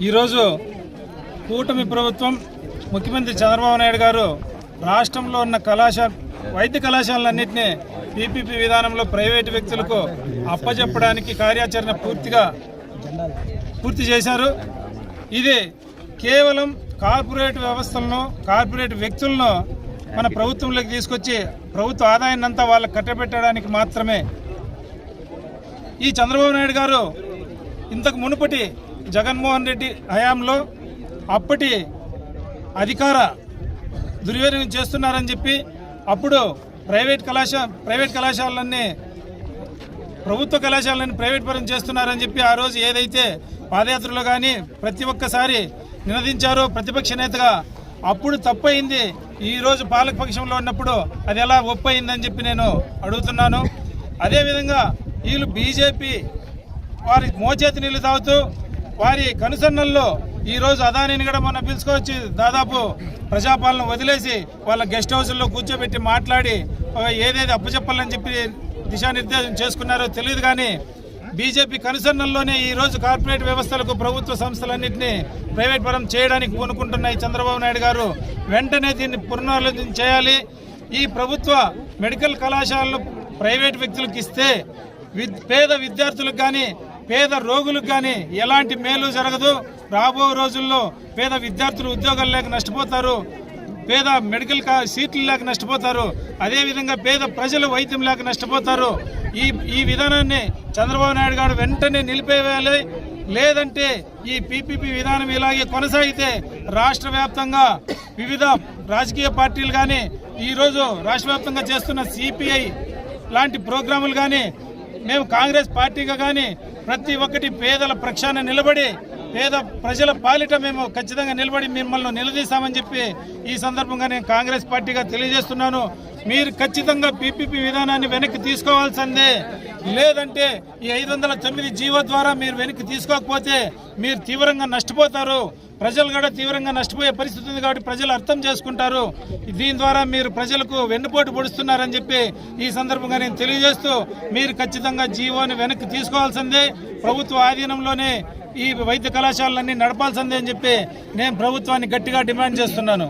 ఈరోజు కూటమి ప్రభుత్వం ముఖ్యమంత్రి చంద్రబాబు నాయుడు గారు రాష్ట్రంలో ఉన్న వైద్య కళాశాలన్నింటినీ పీపీపీ విధానంలో ప్రైవేటు వ్యక్తులకు అప్పచెప్పడానికి కార్యాచరణ పూర్తి చేశారు. ఇది కేవలం కార్పొరేట్ వ్యవస్థలను, కార్పొరేట్ వ్యక్తులను మన ప్రభుత్వంలోకి తీసుకొచ్చి ప్రభుత్వ ఆదాయాన్ని అంతా వాళ్ళకి కట్టబెట్టడానికి మాత్రమే. ఈ చంద్రబాబు నాయుడు గారు ఇంతకు మునుపటి జగన్మోహన్ రెడ్డి హయాంలో అప్పటి అధికార దుర్వినియోగం చేస్తున్నారని చెప్పి అప్పుడు ప్రైవేట్ కళాశాలన్నీ ప్రభుత్వ కళాశాలని ప్రైవేట్ పరం చేస్తున్నారని చెప్పి ఆ రోజు ఏదైతే పాదయాత్రలో కానీ ప్రతి ఒక్కసారి నినదించారో ప్రతిపక్ష నేతగా, అప్పుడు తప్పయింది. ఈరోజు పాలకపక్షంలో ఉన్నప్పుడు అది ఎలా ఒప్పయిందని చెప్పి నేను అడుగుతున్నాను. అదేవిధంగా వీళ్ళు బీజేపీ వారి మోచేతి నీళ్లు తాగుతూ వారి కనుసన్నల్లో ఈరోజు అదానిని కూడా మొన్న పిలుచుకోవచ్చి దాదాపు ప్రజాపాలన వదిలేసి వాళ్ళ గెస్ట్ హౌస్లో కూర్చోబెట్టి మాట్లాడి ఏదేది అప్పచెప్పాలని చెప్పి దిశానిర్దేశం చేసుకున్నారో తెలియదు. కానీ బీజేపీ కనుసన్నల్లోనే ఈరోజు కార్పొరేట్ వ్యవస్థలకు ప్రభుత్వ సంస్థలన్నింటినీ ప్రైవేట్ పరం చేయడానికి పూనుకుంటున్న చంద్రబాబు నాయుడు గారు వెంటనే దీన్ని పునరాలోచన చేయాలి. ఈ ప్రభుత్వ మెడికల్ కళాశాలను ప్రైవేట్ వ్యక్తులకు ఇస్తే పేద విద్యార్థులకు కానీ పేద రోగులకు కానీ ఎలాంటి మేలు జరగదు. రాబో రోజుల్లో పేద విద్యార్థులు ఉద్యోగాలు లేక నష్టపోతారు, పేద మెడికల్ సీట్లు లేక నష్టపోతారు, అదేవిధంగా పేద ప్రజలు వైద్యం లేక నష్టపోతారు. ఈ విధానాన్ని చంద్రబాబు నాయుడు గారు వెంటనే నిలిపేయాలి. లేదంటే ఈ పీపీపీ విధానం ఇలాగే కొనసాగితే రాష్ట్ర వ్యాప్తంగా వివిధ రాజకీయ పార్టీలు కానీ ఈరోజు రాష్ట్ర వ్యాప్తంగా చేస్తున్న సిపిఐ లాంటి ప్రోగ్రాములు కానీ మేము కాంగ్రెస్ పార్టీగా కానీ ప్రతి ఒక్కటి పేదల పక్షాన నిలబడి పేద ప్రజల పాలిట మేము ఖచ్చితంగా నిలబడి మిమ్మల్ని నిలదీశామని చెప్పి ఈ సందర్భంగా నేను కాంగ్రెస్ పార్టీగా తెలియజేస్తున్నాను. మీరు ఖచ్చితంగా పీపీపీ విధానాన్ని వెనక్కి తీసుకోవాల్సిందే. లేదంటే ఈ 509 జీవో ద్వారా మీరు వెనక్కి తీసుకోకపోతే మీరు తీవ్రంగా నష్టపోతారు. ప్రజలు కూడా తీవ్రంగా నష్టపోయే పరిస్థితి ఉంది కాబట్టి ప్రజలు అర్థం చేసుకుంటారు. దీని ద్వారా మీరు ప్రజలకు వెన్నుపోటు పొడుస్తున్నారని చెప్పి ఈ సందర్భంగా నేను తెలియజేస్తూ మీరు ఖచ్చితంగా జీవోని వెనక్కి తీసుకోవాల్సిందే. ప్రభుత్వ ఆధీనంలోనే ఈ వైద్య కళాశాలన్నీ నడపాల్సిందే అని చెప్పి నేను ప్రభుత్వాన్ని గట్టిగా డిమాండ్ చేస్తున్నాను.